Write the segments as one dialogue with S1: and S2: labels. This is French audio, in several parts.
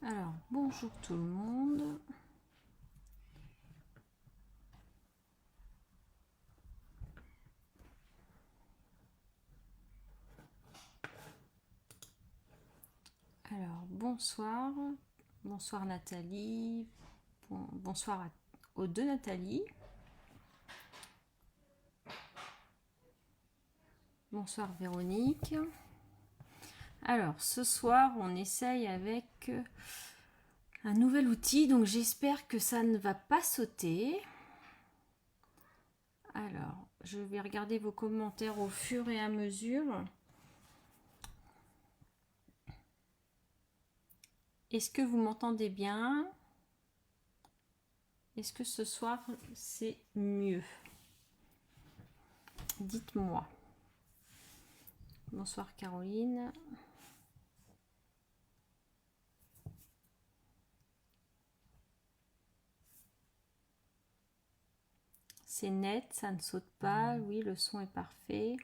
S1: Alors, bonjour tout le monde. Alors, bonsoir. Bonsoir Nathalie. Bonsoir aux deux Nathalie. Bonsoir Véronique. Alors, ce soir, on essaye avec un nouvel outil, donc j'espère que ça ne va pas sauter. Alors, je vais regarder vos commentaires au fur et à mesure. Est-ce que vous m'entendez bien? Est-ce que ce soir, c'est mieux? Dites-moi. Bonsoir Caroline. C'est net, ça ne saute pas. Oui, le son est parfait.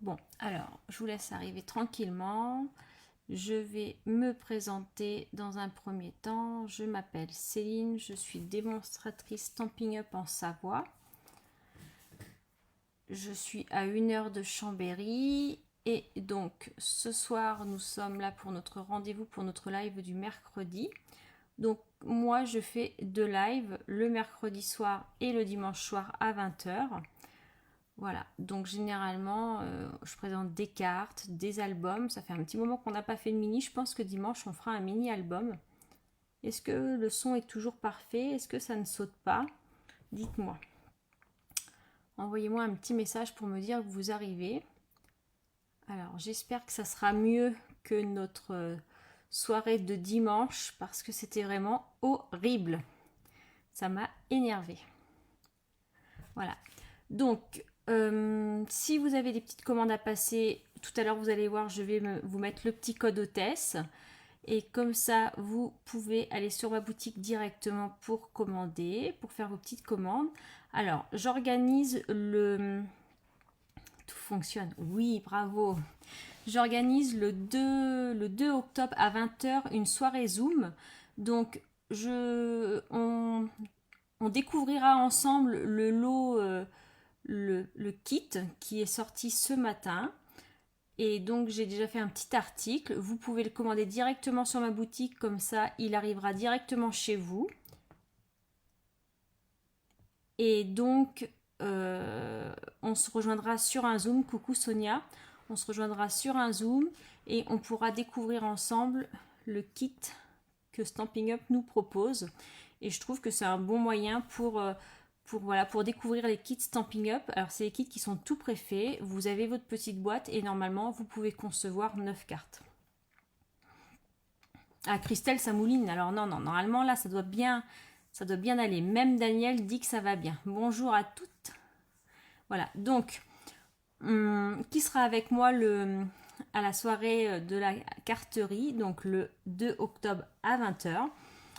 S1: Bon, alors, je vous laisse arriver tranquillement. Je vais me présenter dans un premier temps. Je m'appelle Céline, je suis démonstratrice Stampin' Up en Savoie. Je suis à 1 heure de Chambéry. Et donc, ce soir, nous sommes là pour notre rendez-vous, pour notre live du mercredi. Donc, moi, je fais 2 lives, le mercredi soir et le dimanche soir à 20 h. Voilà, donc généralement, je présente des cartes, des albums. Ça fait un petit moment qu'on n'a pas fait de mini. Je pense que dimanche, on fera un mini-album. Est-ce que le son est toujours parfait? Est-ce que ça ne saute pas? Dites-moi. Envoyez-moi un petit message pour me dire que vous arrivez. Alors, j'espère que ça sera mieux que notre soirée de dimanche parce que c'était vraiment horrible. Ça m'a énervé. Voilà. Donc, si vous avez des petites commandes à passer, tout à l'heure vous allez voir, je vais vous mettre le petit code hôtesse. Et comme ça, vous pouvez aller sur ma boutique directement pour commander, pour faire vos petites commandes. Alors, j'organise le... Tout fonctionne. Oui, bravo. J'organise le 2 octobre à 20 h une soirée Zoom. Donc, on découvrira ensemble le lot, le kit qui est sorti ce matin. Et donc, j'ai déjà fait un petit article. Vous pouvez le commander directement sur ma boutique. Comme ça, il arrivera directement chez vous. Et donc, on se rejoindra sur un Zoom. Coucou Sonia. On se rejoindra sur un Zoom et on pourra découvrir ensemble le kit que Stampin' Up nous propose. Et je trouve que c'est un bon moyen pour découvrir les kits Stampin' Up. Alors, c'est les kits qui sont tout préfaits. Vous avez votre petite boîte et normalement, vous pouvez concevoir 9 cartes. Ah, Christelle, ça mouline. Alors, non, normalement, là, ça doit bien aller. Même Daniel dit que ça va bien. Bonjour à toutes. Voilà, donc, qui sera avec moi à la soirée de la carterie, donc le 2 octobre à 20 h.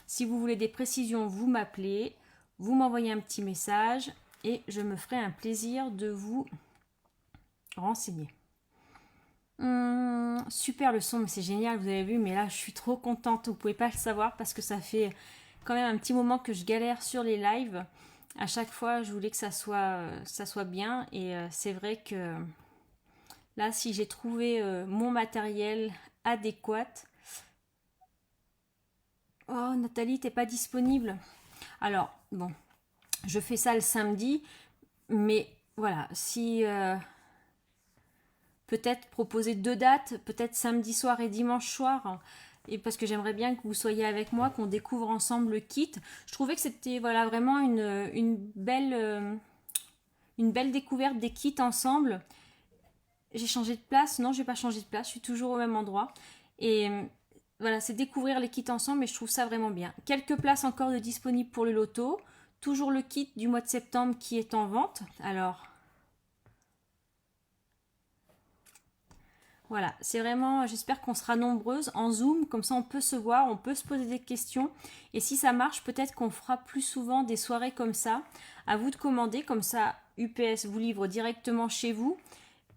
S1: Si vous voulez des précisions, vous m'appelez, vous m'envoyez un petit message et je me ferai un plaisir de vous renseigner. Super le son, mais c'est génial, vous avez vu, mais là je suis trop contente, vous pouvez pas le savoir parce que ça fait quand même un petit moment que je galère sur les lives. À chaque fois, je voulais que ça soit bien et c'est vrai que là, si j'ai trouvé mon matériel adéquat. Oh, Nathalie, t'es pas disponible. Alors, bon, je fais ça le samedi, mais voilà, si peut-être proposer 2 dates, peut-être samedi soir et dimanche soir, et parce que j'aimerais bien que vous soyez avec moi, qu'on découvre ensemble le kit. Je trouvais que c'était voilà, vraiment une belle découverte des kits ensemble. J'ai changé de place? Non, je n'ai pas changé de place, je suis toujours au même endroit. Et voilà, c'est découvrir les kits ensemble et je trouve ça vraiment bien. Quelques places encore de disponibles pour le loto. Toujours le kit du mois de septembre qui est en vente. Alors, voilà, c'est vraiment, j'espère qu'on sera nombreuses en Zoom, comme ça on peut se voir, on peut se poser des questions. Et si ça marche, peut-être qu'on fera plus souvent des soirées comme ça. À vous de commander, comme ça UPS vous livre directement chez vous.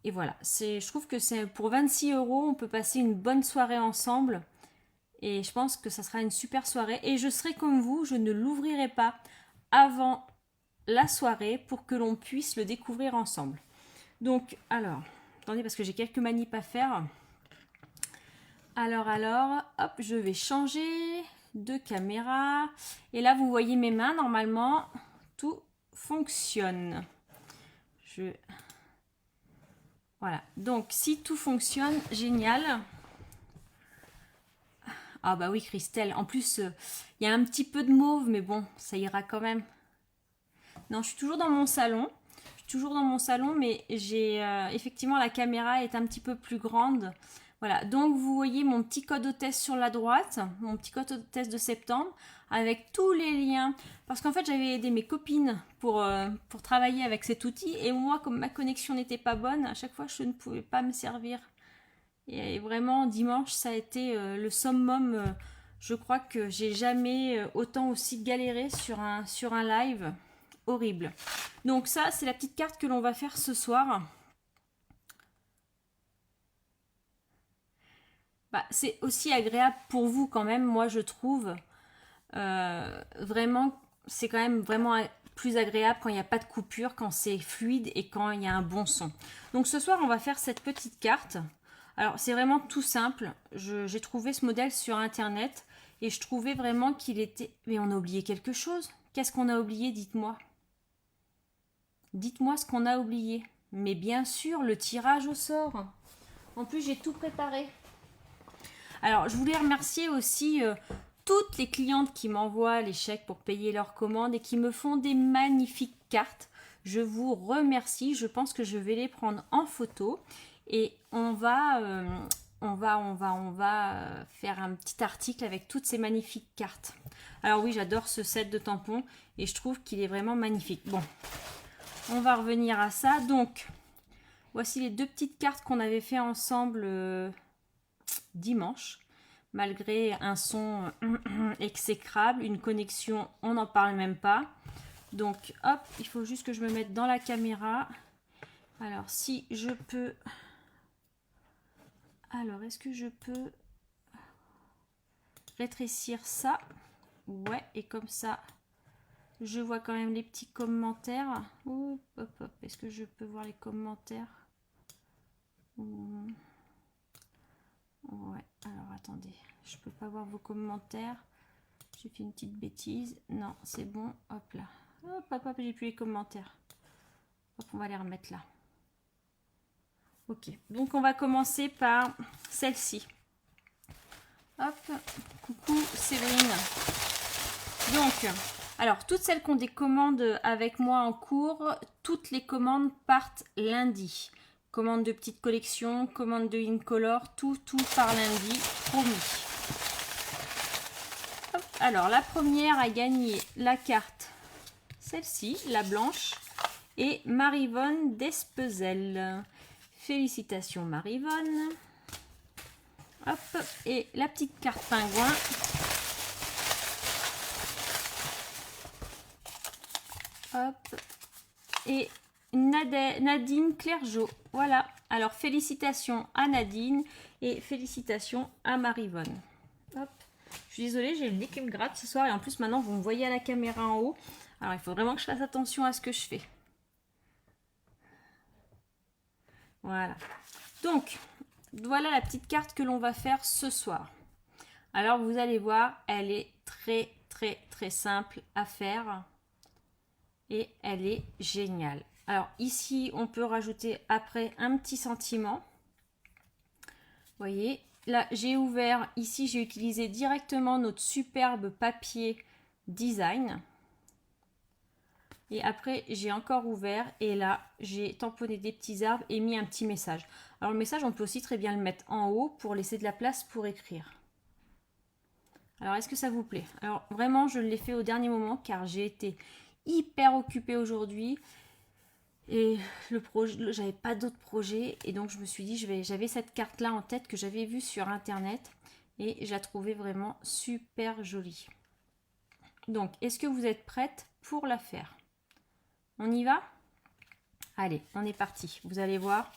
S1: Et voilà, je trouve que c'est pour 26 €, on peut passer une bonne soirée ensemble. Et je pense que ça sera une super soirée. Et je serai comme vous, je ne l'ouvrirai pas avant la soirée pour que l'on puisse le découvrir ensemble. Donc, alors, attendez parce que j'ai quelques manips à faire. Alors, hop, je vais changer de caméra. Et là, vous voyez mes mains, normalement, tout fonctionne. Voilà, donc si tout fonctionne, génial. Ah bah oui, Christelle, en plus, il y a un petit peu de mauve, mais bon, ça ira quand même. Non, je suis toujours dans mon salon. Mais j'ai effectivement la caméra est un petit peu plus grande. Voilà, donc vous voyez mon petit code hôtesse sur la droite, mon petit code hôtesse de septembre, avec tous les liens. Parce qu'en fait, j'avais aidé mes copines pour travailler avec cet outil. Et moi, comme ma connexion n'était pas bonne, à chaque fois, je ne pouvais pas me servir. Et vraiment, dimanche, ça a été le summum. Je crois que j'ai jamais autant aussi galéré sur un live. Horrible. Donc ça, c'est la petite carte que l'on va faire ce soir. Bah, c'est aussi agréable pour vous quand même, moi je trouve. Vraiment, c'est quand même vraiment plus agréable quand il n'y a pas de coupure, quand c'est fluide et quand il y a un bon son. Donc ce soir, on va faire cette petite carte. Alors c'est vraiment tout simple. J'ai trouvé ce modèle sur internet et je trouvais vraiment qu'il était... Mais on a oublié quelque chose. Qu'est-ce qu'on a oublié, dites-moi? Dites-moi ce qu'on a oublié. Mais bien sûr, le tirage au sort. En plus, j'ai tout préparé. Alors, je voulais remercier aussi toutes les clientes qui m'envoient les chèques pour payer leurs commandes et qui me font des magnifiques cartes. Je vous remercie. Je pense que je vais les prendre en photo et on va faire un petit article avec toutes ces magnifiques cartes. Alors oui, j'adore ce set de tampons et je trouve qu'il est vraiment magnifique. Bon, on va revenir à ça. Donc, voici les deux petites cartes qu'on avait fait ensemble dimanche. Malgré un son exécrable, une connexion, on n'en parle même pas. Donc, hop, il faut juste que je me mette dans la caméra. Alors, si je peux... Alors, est-ce que je peux rétrécir ça? Ouais, et comme ça, je vois quand même les petits commentaires. Hop, hop, hop. Est-ce que je peux voir les commentaires? Ouais, alors attendez. Je peux pas voir vos commentaires. J'ai fait une petite bêtise. Non, c'est bon. Hop là. Hop, hop, hop, j'ai plus les commentaires. Hop, on va les remettre là. Ok, donc on va commencer par celle-ci. Hop, coucou Séverine. Donc, alors toutes celles qui ont des commandes avec moi en cours, toutes les commandes partent lundi. Commande de petite collection, commande de Incolor, tout par lundi, promis. Hop, alors la première a gagné la carte, celle-ci, la blanche, et Marivonne Despezel. Félicitations Marivonne. Hop, et la petite carte pingouin. Hop, et Nadine Clergeau. Voilà, alors félicitations à Nadine et félicitations à Marivonne. Hop, je suis désolée, j'ai le nez qui me gratte ce soir et en plus maintenant vous me voyez à la caméra en haut. Alors il faut vraiment que je fasse attention à ce que je fais. Voilà. Donc, voilà la petite carte que l'on va faire ce soir. Alors, vous allez voir, elle est très simple à faire. Et elle est géniale. Alors, ici, on peut rajouter après un petit sentiment. Vous voyez, là, j'ai ouvert. Ici, j'ai utilisé directement notre superbe papier design. Et après, j'ai encore ouvert et là, j'ai tamponné des petits arbres et mis un petit message. Alors, le message, on peut aussi très bien le mettre en haut pour laisser de la place pour écrire. Alors, est-ce que ça vous plaît? Alors, vraiment, je l'ai fait au dernier moment car j'ai été hyper occupée aujourd'hui. Et le projet, j'avais pas d'autres projets. Et donc, je me suis dit, j'avais cette carte-là en tête que j'avais vue sur Internet. Et je la trouvais vraiment super jolie. Donc, est-ce que vous êtes prête pour la faire? On y va? Allez, on est parti. Vous allez voir,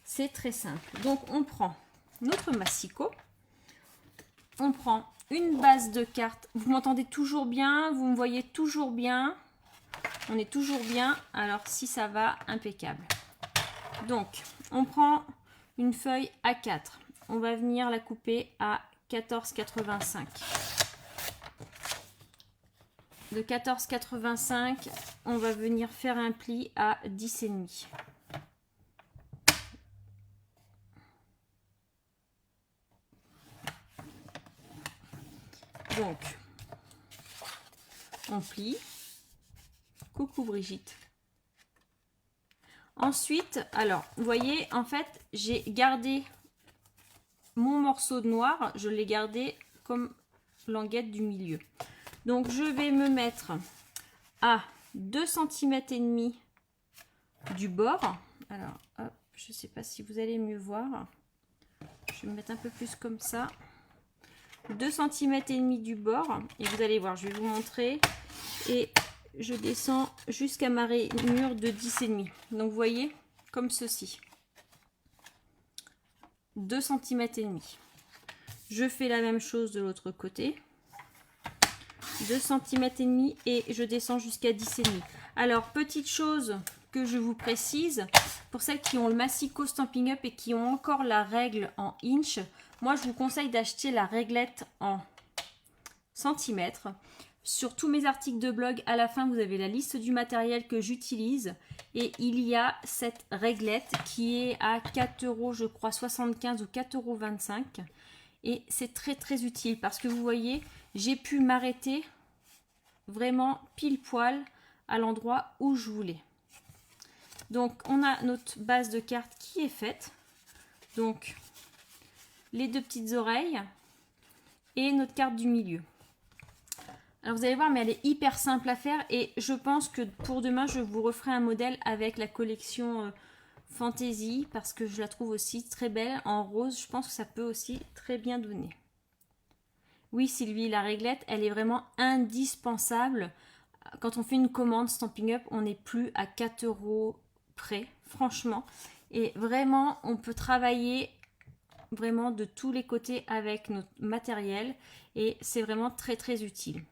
S1: c'est très simple. Donc, on prend notre massicot. on prend une base de cartes. Vous m'entendez toujours bien? Vous me voyez toujours bien? On est toujours bien. Alors, si ça va, impeccable. Donc, on prend une feuille A4. On va venir la couper à 14,85. De 14,85, on va venir faire un pli à 10,5. Donc, on plie. Coucou Brigitte. Ensuite, alors, vous voyez, en fait, j'ai gardé mon morceau de noir, je l'ai gardé comme languette du milieu. Donc, je vais me mettre à 2 cm et demi du bord. Alors, hop, je ne sais pas si vous allez mieux voir. Je vais me mettre un peu plus comme ça. 2 cm et demi du bord. Et vous allez voir, je vais vous montrer. Et je descends jusqu'à ma rainure de 10,5. Donc, vous voyez, comme ceci. 2 cm et demi. Je fais la même chose de l'autre côté. 2 cm et demi et je descends jusqu'à 10,5. Alors, petite chose que je vous précise, pour celles qui ont le Massico Stampin' Up et qui ont encore la règle en inch, moi je vous conseille d'acheter la réglette en centimètres. Sur tous mes articles de blog, à la fin, vous avez la liste du matériel que j'utilise. Et il y a cette réglette qui est à 4 €, je crois, 75 ou 4,25 €. Et c'est très très utile parce que vous voyez, j'ai pu m'arrêter vraiment pile poil à l'endroit où je voulais. Donc, on a notre base de cartes qui est faite. Donc, les 2 petites oreilles et notre carte du milieu. Alors vous allez voir, mais elle est hyper simple à faire et je pense que pour demain, je vous referai un modèle avec la collection Fantasy parce que je la trouve aussi très belle en rose. Je pense que ça peut aussi très bien donner. Oui Sylvie, la réglette, elle est vraiment indispensable. Quand on fait une commande Stampin' Up, on n'est plus à 4 € près, franchement. Et vraiment, on peut travailler vraiment de tous les côtés avec notre matériel et c'est vraiment très très utile.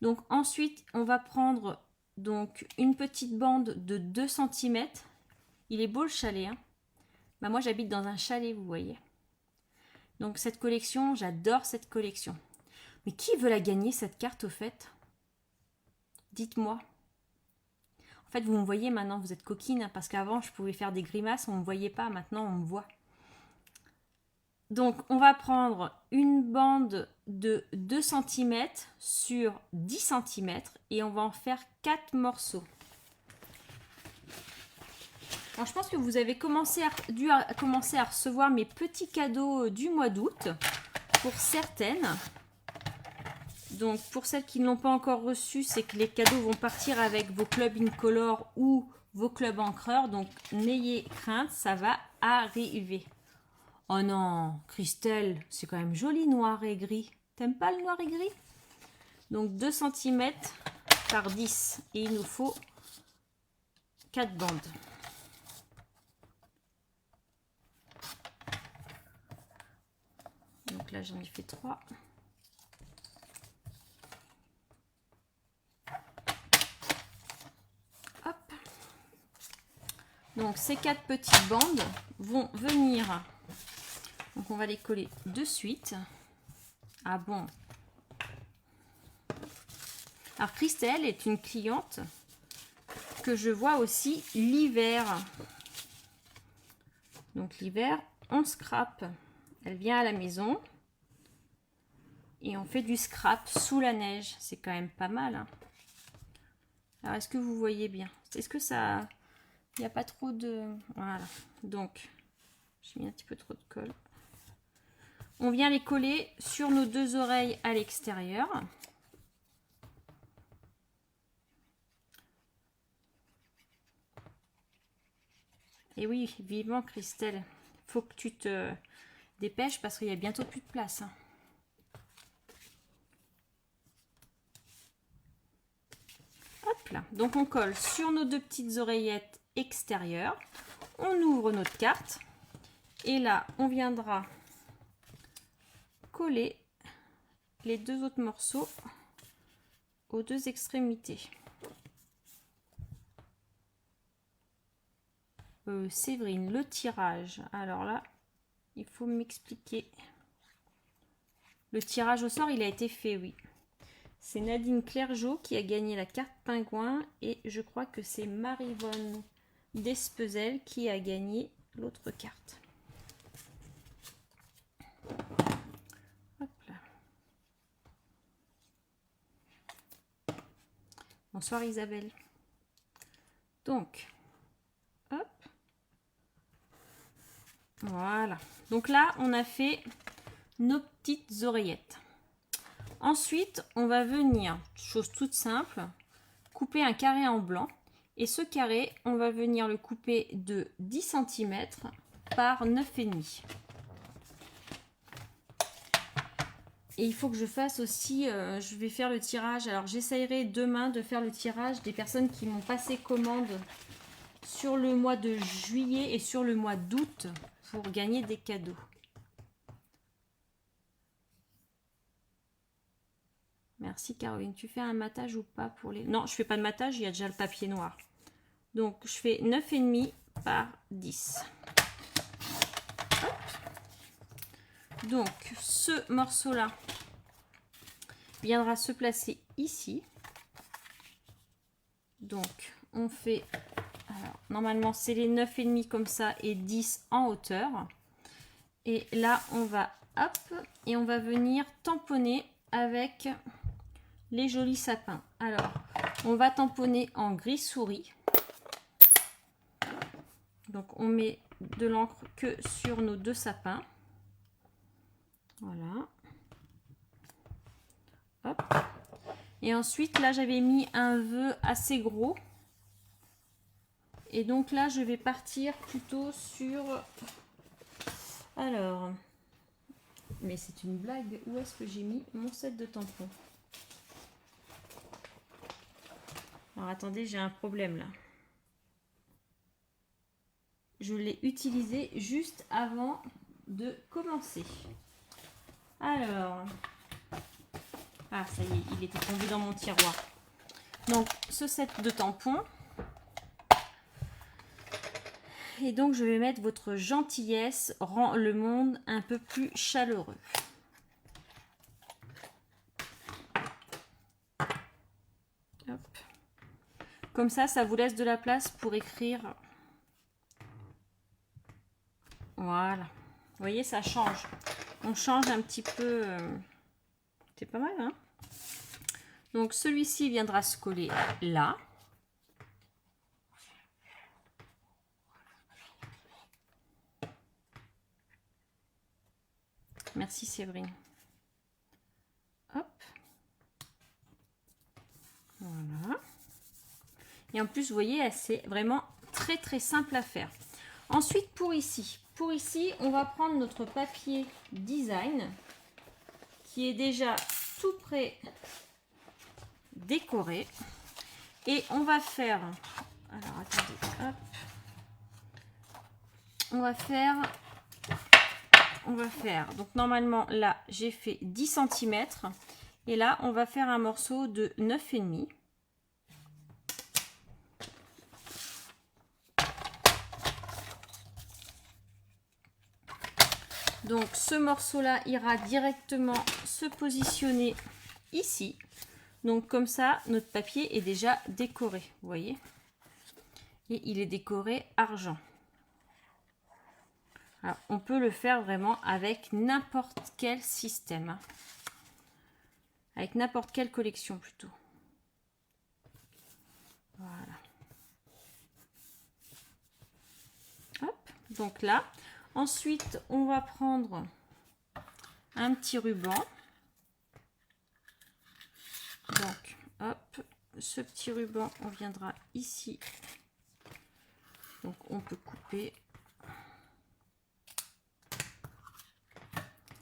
S1: Donc ensuite, on va prendre donc une petite bande de 2 cm. Il est beau le chalet. Hein, bah, moi, j'habite dans un chalet, vous voyez. Donc cette collection, j'adore cette collection. Mais qui veut la gagner, cette carte, au fait? Dites-moi. En fait, vous me voyez maintenant, vous êtes coquine, hein, parce qu'avant, je pouvais faire des grimaces, on ne me voyait pas. Maintenant, on me voit. Donc, on va prendre une bande de 2 cm sur 10 cm et on va en faire 4 morceaux. Alors, je pense que vous avez dû commencer à recevoir mes petits cadeaux du mois d'août pour certaines. Donc, pour celles qui ne l'ont pas encore reçu, c'est que les cadeaux vont partir avec vos clubs Incolor ou vos clubs encreurs. Donc, n'ayez crainte, ça va arriver. Oh non, Christelle, c'est quand même joli noir et gris. T'aimes pas le noir et gris? Donc 2 cm par 10 et il nous faut 4 bandes. Donc là j'en ai fait 3. Hop. Donc ces 4 petites bandes vont venir. Donc on va les coller de suite. Ah bon. Alors Christelle est une cliente que je vois aussi l'hiver. Donc l'hiver, on scrape. Elle vient à la maison et on fait du scrap sous la neige. C'est quand même pas mal. Hein. Alors est-ce que vous voyez bien? Est-ce que ça... Il n'y a pas trop de... Voilà. Donc, j'ai mis un petit peu trop de colle. On vient les coller sur nos 2 oreilles à l'extérieur. Et oui, vivement Christelle, faut que tu te dépêches parce qu'il y a bientôt plus de place. Hein. Hop là, donc on colle sur nos 2 petites oreillettes extérieures. On ouvre notre carte et là, on viendra coller les deux autres morceaux aux deux extrémités. Séverine, le tirage. Alors là, il faut m'expliquer. Le tirage au sort, il a été fait, oui. C'est Nadine Clergeau qui a gagné la carte pingouin et je crois que c'est Maryvonne Despezel qui a gagné l'autre carte. Hop là. Bonsoir Isabelle. Donc, hop. Voilà. Donc là, on a fait nos petites oreillettes. Ensuite, on va venir, chose toute simple, couper un carré en blanc. Et ce carré, on va venir le couper de 10 cm par 9,5. Et il faut que je fasse aussi, je vais faire le tirage. Alors j'essayerai demain de faire le tirage des personnes qui m'ont passé commande sur le mois de juillet et sur le mois d'août pour gagner des cadeaux. Merci Caroline. Tu fais un matage ou pas pour les... Non, je fais pas de matage, il y a déjà le papier noir. Donc je fais 9,5 par 10. Hop. Donc ce morceau-là viendra se placer ici. Donc on fait... Alors, normalement c'est les 9,5 comme ça et 10 en hauteur. Et là on va... Hop. Et on va venir tamponner avec... les jolis sapins. Alors, on va tamponner en gris souris. Donc, on met de l'encre que sur nos deux sapins. Voilà. Hop. Et ensuite, là, j'avais mis un vœu assez gros. Et donc là, je vais partir plutôt sur... Alors... Mais c'est une blague. Où est-ce que j'ai mis mon set de tampons? Alors attendez, j'ai un problème là. Je l'ai utilisé juste avant de commencer. Alors, ah ça y est, il était tombé dans mon tiroir. Donc ce set de tampons. Et donc je vais mettre votre gentillesse rend le monde un peu plus chaleureux. Hop. Comme ça vous laisse de la place pour écrire. Voilà. Vous voyez, ça change. On change un petit peu. C'est pas mal, hein? Donc, celui-ci viendra se coller là. Merci, Séverine. Hop. Voilà. Et en plus, vous voyez, c'est vraiment très, très simple à faire. Ensuite, pour ici, on va prendre notre papier design qui est déjà tout prêt décoré. Et on va faire... Alors, attendez, hop. On va faire... Donc, normalement, là, j'ai fait 10 cm. Et là, on va faire un morceau de 9,5. Donc ce morceau-là ira directement se positionner ici. Donc comme ça, notre papier est déjà décoré, vous voyez. Et il est décoré argent. Alors, on peut le faire vraiment avec n'importe quel système. Avec n'importe quelle collection plutôt. Voilà. Hop, donc là... Ensuite, on va prendre un petit ruban. Donc, hop, ce petit ruban, on viendra ici. Donc, on peut couper.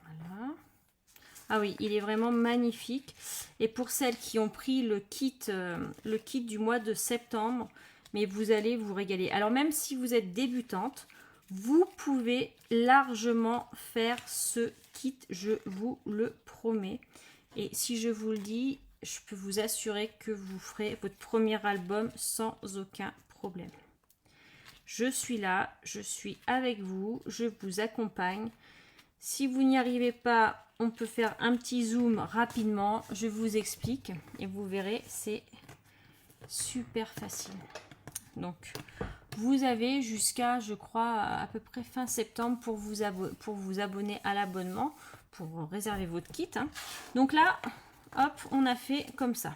S1: Voilà. Ah oui, il est vraiment magnifique. Et pour celles qui ont pris le kit du mois de septembre, mais vous allez vous régaler. Alors, même si vous êtes débutante, vous pouvez largement faire ce kit, je vous le promets. Et si je vous le dis, je peux vous assurer que vous ferez votre premier album sans aucun problème. Je suis là, je suis avec vous, je vous accompagne. Si vous n'y arrivez pas, on peut faire un petit zoom rapidement. Je vous explique et vous verrez, c'est super facile. Donc, vous avez jusqu'à, je crois, à peu près fin septembre pour vous abonner à l'abonnement, pour réserver votre kit. Donc là, hop, on a fait comme ça.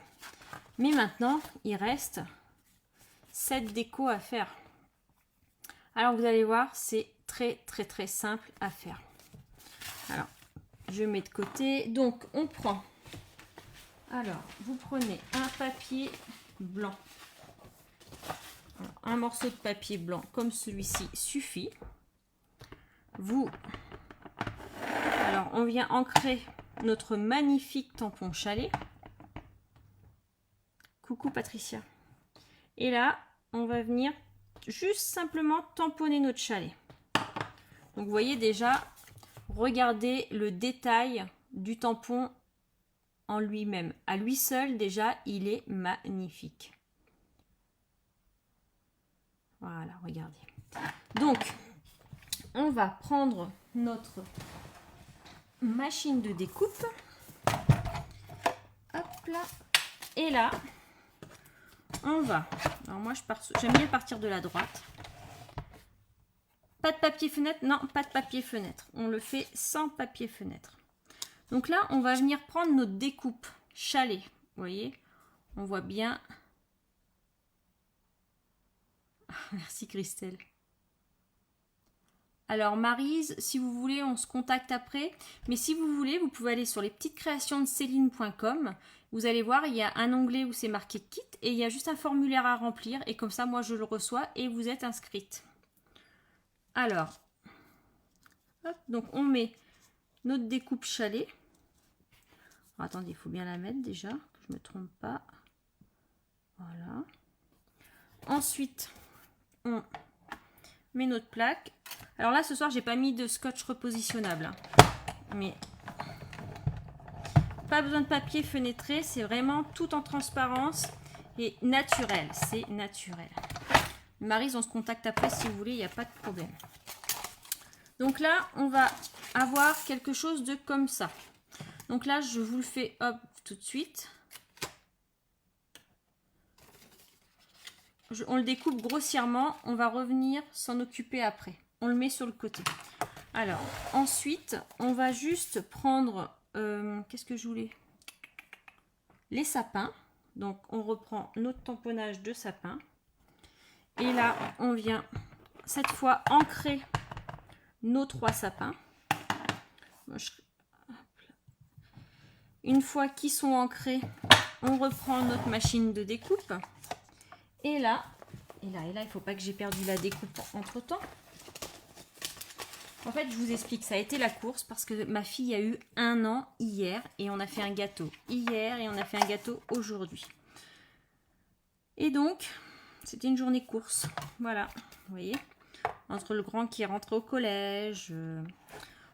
S1: Mais maintenant, il reste cette déco à faire. Alors, vous allez voir, c'est très simple à faire. Alors, je mets de côté. Donc, on prend... Alors, vous prenez un papier blanc. Alors, un morceau de papier blanc comme celui-ci suffit. Alors, on vient ancrer notre magnifique tampon chalet. Coucou Patricia. Et là, on va venir juste simplement tamponner notre chalet. Donc, vous voyez déjà, regardez le détail du tampon en lui-même. À lui seul, déjà, il est magnifique. Voilà, regardez. Donc, on va prendre notre machine de découpe. Hop là. Et là, on va... Alors moi, j'aime bien partir de la droite. Pas de papier fenêtre? Non, pas de papier fenêtre. On le fait sans papier fenêtre. Donc là, on va venir prendre notre découpe chalet. Vous voyez, on voit bien. Merci Christelle. Alors Maryse, si vous voulez, on se contacte après. Mais si vous voulez, vous pouvez aller sur les petites créations de Céline.com. Vous allez voir, il y a un onglet où c'est marqué kit et il y a juste un formulaire à remplir. Et comme ça, moi, je le reçois et vous êtes inscrite. Alors, hop, donc on met notre découpe chalet. Alors, attendez, il faut bien la mettre déjà, que je ne me trompe pas. Voilà. Ensuite, on met notre plaque. Alors là, ce soir, j'ai pas mis de scotch repositionnable. Mais pas besoin de papier fenêtré, c'est vraiment tout en transparence et naturel. C'est naturel. Maryse, on se contacte après si vous voulez, il n'y a pas de problème. Donc là, on va avoir quelque chose de comme ça. Donc là, je vous le fais hop tout de suite. On le découpe grossièrement. On va revenir s'en occuper après. On le met sur le côté. Alors, ensuite, on va juste prendre... qu'est-ce que je voulais? Les sapins. Donc, on reprend notre tamponnage de sapin. Et là, on vient cette fois ancrer nos 3 sapins. Une fois qu'ils sont ancrés, on reprend notre machine de découpe. Et là, il ne faut pas que j'ai perdu la découpe entre temps. En fait, je vous explique, ça a été la course parce que ma fille a eu 1 an hier et on a fait un gâteau hier et on a fait un gâteau aujourd'hui. Et donc, c'était une journée course. Voilà, vous voyez, entre le grand qui est rentré au collège,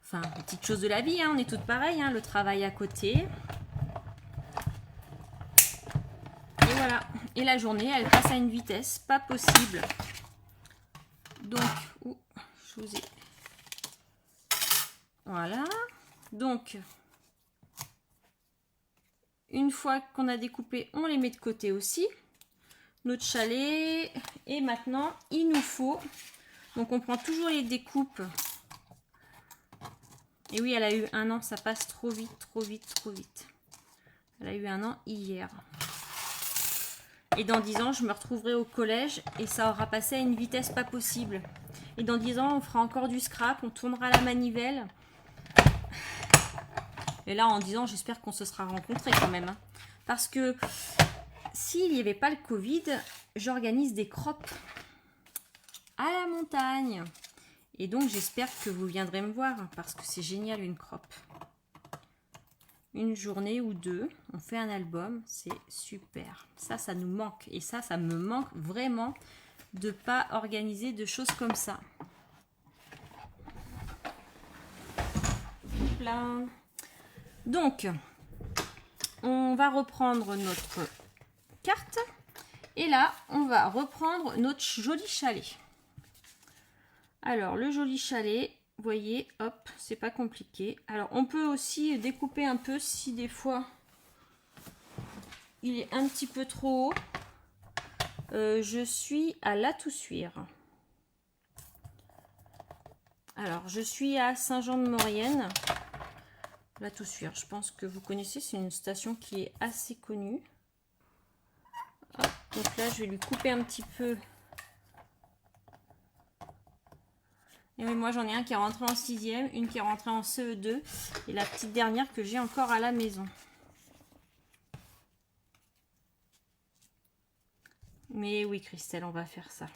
S1: enfin, petites choses de la vie, hein, on est toutes pareilles, hein, le travail à côté. Et voilà, et la journée, elle passe à une vitesse pas possible. Donc, je vous ai... Voilà, donc, une fois qu'on a découpé, on les met de côté aussi. Notre chalet, et maintenant, il nous faut... Donc, on prend toujours les découpes. Et oui, elle a eu 1 an, ça passe trop vite, trop vite, trop vite. Elle a eu 1 an hier. Et dans 10 ans, je me retrouverai au collège et ça aura passé à une vitesse pas possible. Et dans 10 ans, on fera encore du scrap, on tournera la manivelle. Et là, en 10 ans, j'espère qu'on se sera rencontrés quand même. Hein. Parce que s'il n'y avait pas le Covid, j'organise des crops à la montagne. Et donc, j'espère que vous viendrez me voir parce que c'est génial une crop. Une journée ou 2, on fait un album, c'est super. Ça nous manque. Et ça me manque vraiment de ne pas organiser de choses comme ça. Plein. Donc, on va reprendre notre carte. Et là, on va reprendre notre joli chalet. Alors, le joli chalet, vous voyez, hop, c'est pas compliqué. Alors, on peut aussi découper un peu si des fois il est un petit peu trop haut. Je suis à La Toussuire. Alors, je suis à Saint-Jean-de-Maurienne. La Toussuire, je pense que vous connaissez, c'est une station qui est assez connue. Hop, donc là, je vais lui couper un petit peu. Et oui, moi, j'en ai un qui est rentré en 6e, une qui est rentrée en CE2 et la petite dernière que j'ai encore à la maison. Mais oui, Christelle, on va faire ça.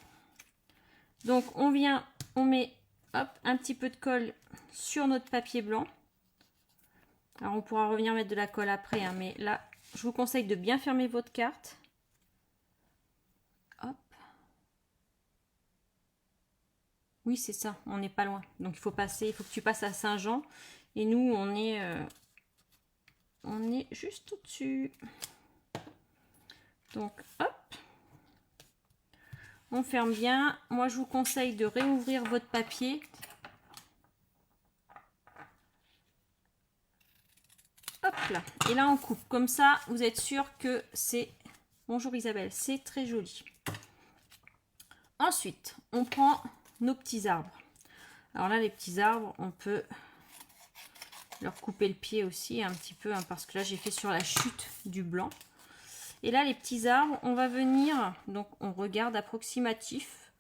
S1: Donc, on vient, on met hop, un petit peu de colle sur notre papier blanc. Alors, on pourra revenir mettre de la colle après, hein, mais là, je vous conseille de bien fermer votre carte. Hop. Oui, c'est ça, on n'est pas loin. Donc, il faut que tu passes à Saint-Jean. Et nous, on est juste au-dessus. Donc, hop. On ferme bien. Moi, je vous conseille de réouvrir votre papier. Hop là. Et là, on coupe. Comme ça, vous êtes sûr que c'est... Bonjour Isabelle, c'est très joli. Ensuite, on prend nos petits arbres. Alors là, les petits arbres, on peut leur couper le pied aussi un petit peu, hein, parce que là, j'ai fait sur la chute du blanc. Et là, les petits arbres, on va venir... Donc, on regarde approximatif.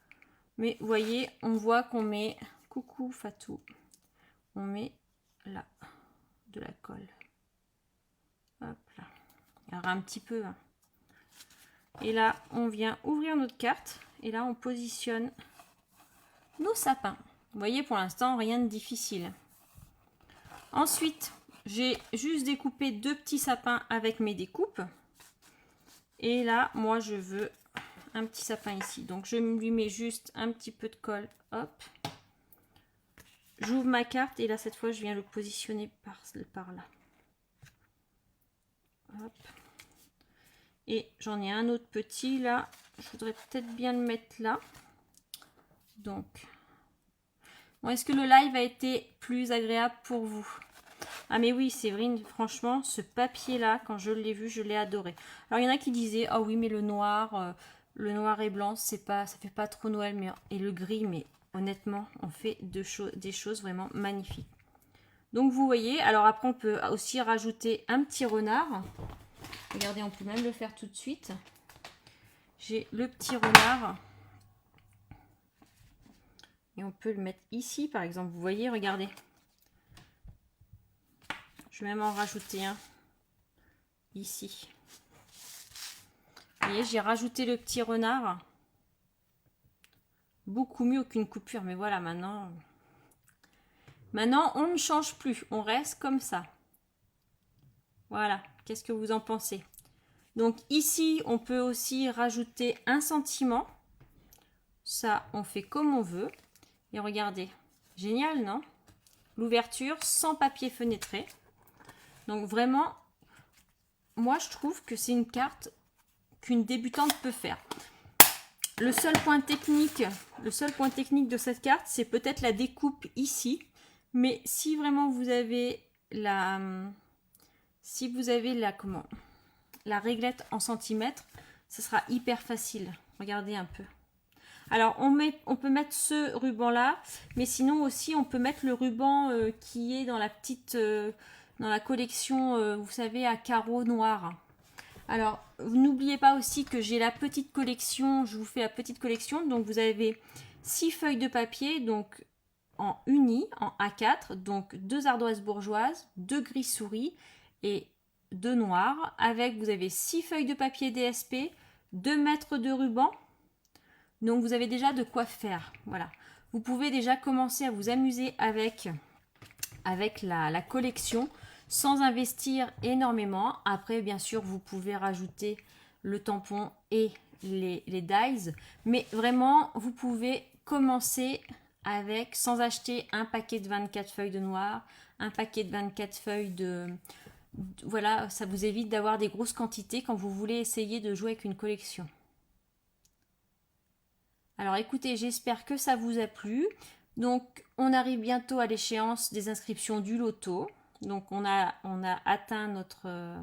S1: Mais vous voyez, on voit qu'on met, coucou Fatou, on met là de la colle. Hop là. Alors un petit peu. Hein. Et là, on vient ouvrir notre carte. Et là, on positionne nos sapins. Vous voyez, pour l'instant, rien de difficile. Ensuite, j'ai juste découpé 2 petits sapins avec mes découpes. Et là, moi, je veux un petit sapin ici. Donc, je lui mets juste un petit peu de colle. Hop. J'ouvre ma carte et là, cette fois, je viens le positionner par là. Hop. Et j'en ai un autre petit là. Je voudrais peut-être bien le mettre là. Donc, bon, est-ce que le live a été plus agréable pour vous? Ah mais oui, Séverine, franchement, ce papier-là, quand je l'ai vu, je l'ai adoré. Alors, il y en a qui disaient, ah oui, mais le noir et blanc, ça fait pas trop Noël, mais, et le gris, mais honnêtement, on fait des choses vraiment magnifiques. Donc, vous voyez, alors après, on peut aussi rajouter un petit renard. Regardez, on peut même le faire tout de suite. J'ai le petit renard. Et on peut le mettre ici, par exemple. Vous voyez, regardez. Je vais même en rajouter un ici. Vous voyez, j'ai rajouté le petit renard. Beaucoup mieux qu'une coupure. Mais voilà, maintenant, on ne change plus. On reste comme ça. Voilà. Qu'est-ce que vous en pensez? Donc ici, on peut aussi rajouter un sentiment. Ça, on fait comme on veut. Et regardez. Génial, non? L'ouverture sans papier fenêtré. Donc vraiment, moi je trouve que c'est une carte qu'une débutante peut faire. Le seul point technique de cette carte, c'est peut-être la découpe ici. Mais si vraiment vous avez la réglette en centimètres, ce sera hyper facile. Regardez un peu. Alors, on peut mettre ce ruban-là, mais sinon aussi, on peut mettre le ruban qui est dans dans la collection, vous savez, à carreaux noirs. Alors, n'oubliez pas aussi que j'ai la petite collection, je vous fais la petite collection. Donc, vous avez 6 feuilles de papier, donc en uni, en A4, donc 2 ardoises bourgeoises, 2 gris souris et 2 noirs. Avec, vous avez 6 feuilles de papier DSP, 2 mètres de ruban. Donc, vous avez déjà de quoi faire. Voilà. Vous pouvez déjà commencer à vous amuser avec la collection sans investir énormément. Après, bien sûr, vous pouvez rajouter le tampon et les dies. Mais vraiment, vous pouvez commencer sans acheter un paquet de 24 feuilles de noir, un paquet de 24 feuilles de Voilà, ça vous évite d'avoir des grosses quantités quand vous voulez essayer de jouer avec une collection. Alors écoutez, j'espère que ça vous a plu. Donc on arrive bientôt à l'échéance des inscriptions du loto. Donc on a atteint notre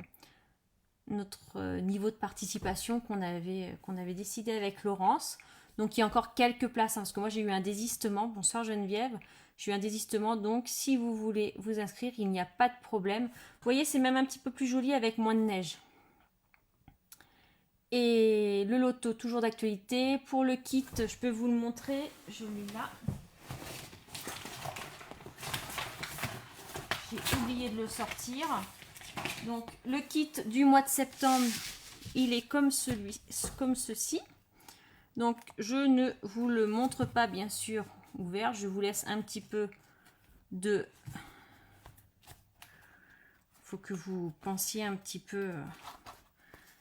S1: niveau de participation qu'on avait décidé avec Laurence. Donc il y a encore quelques places, hein, parce que moi j'ai eu un désistement. Bonsoir Geneviève. J'ai eu un désistement, donc si vous voulez vous inscrire, il n'y a pas de problème. Vous voyez, c'est même un petit peu plus joli avec moins de neige. Et le loto, toujours d'actualité. Pour le kit, je peux vous le montrer. Je l'ai là. J'ai oublié de le sortir. Donc, le kit du mois de septembre, il est comme ceci. Donc, je ne vous le montre pas, bien sûr, ouvert. Je vous laisse un petit peu de... Il faut que vous pensiez un petit peu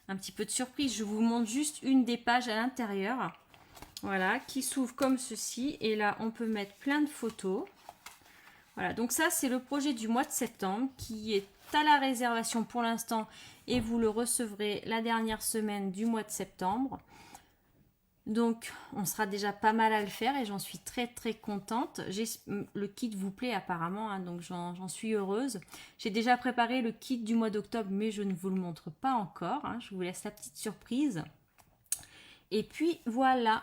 S1: de surprise. Je vous montre juste une des pages à l'intérieur. Voilà, qui s'ouvre comme ceci. Et là, on peut mettre plein de photos. Voilà, donc ça, c'est le projet du mois de septembre qui est à la réservation pour l'instant. Et vous le recevrez la dernière semaine du mois de septembre. Donc, on sera déjà pas mal à le faire et j'en suis très très contente. Le kit vous plaît apparemment, hein, donc j'en suis heureuse. J'ai déjà préparé le kit du mois d'octobre, mais je ne vous le montre pas encore. Hein, je vous laisse la petite surprise. Et puis voilà.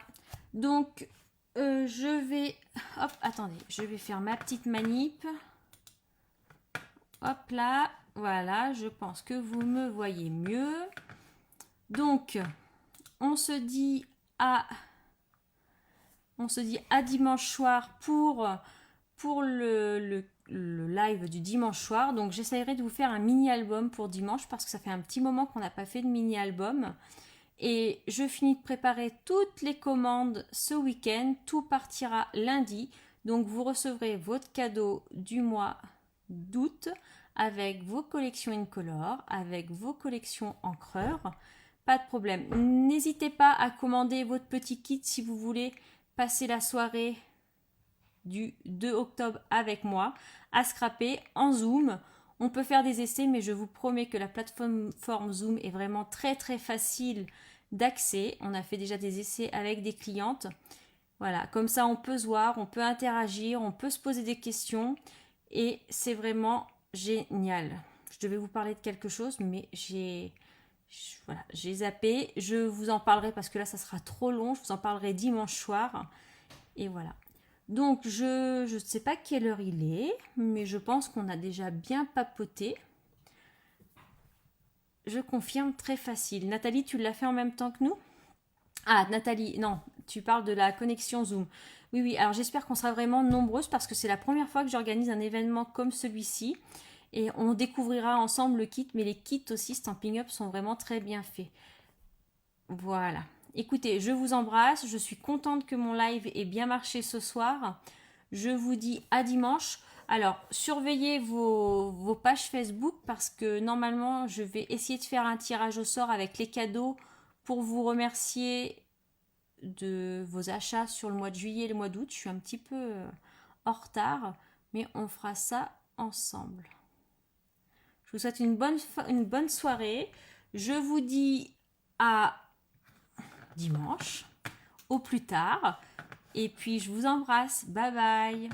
S1: Donc, je vais... Hop, attendez, je vais faire ma petite manip. Hop là, voilà, je pense que vous me voyez mieux. Donc, on se dit à dimanche soir pour le live du dimanche soir. Donc j'essaierai de vous faire un mini album pour dimanche parce que ça fait un petit moment qu'on n'a pas fait de mini album. Et je finis de préparer toutes les commandes ce week-end. Tout partira lundi. Donc vous recevrez votre cadeau du mois d'août avec vos collections Incolor, avec vos collections encreurs. Pas de problème. N'hésitez pas à commander votre petit kit si vous voulez passer la soirée du 2 octobre avec moi à scraper en Zoom. On peut faire des essais, mais je vous promets que la plateforme Zoom est vraiment très très facile d'accès. On a fait déjà des essais avec des clientes. Voilà, comme ça on peut se voir, on peut interagir, on peut se poser des questions et c'est vraiment génial. Je devais vous parler de quelque chose, mais j'ai zappé. Je vous en parlerai parce que là ça sera trop long. Je vous en parlerai dimanche soir. Et voilà. Donc je ne sais pas quelle heure il est, mais je pense qu'on a déjà bien papoté. Je confirme, très facile. Nathalie, tu l'as fait en même temps que nous? Ah, Nathalie, non, tu parles de la connexion Zoom. Oui, oui, alors j'espère qu'on sera vraiment nombreuses parce que c'est la première fois que j'organise un événement comme celui-ci. Et on découvrira ensemble le kit, mais les kits aussi Stampin' Up sont vraiment très bien faits. Voilà. Écoutez, je vous embrasse. Je suis contente que mon live ait bien marché ce soir. Je vous dis à dimanche. Alors, surveillez vos pages Facebook parce que normalement, je vais essayer de faire un tirage au sort avec les cadeaux pour vous remercier de vos achats sur le mois de juillet et le mois d'août. Je suis un petit peu en retard, mais on fera ça ensemble. Je vous souhaite une bonne soirée. Je vous dis à dimanche, au plus tard. Et puis je vous embrasse. Bye bye.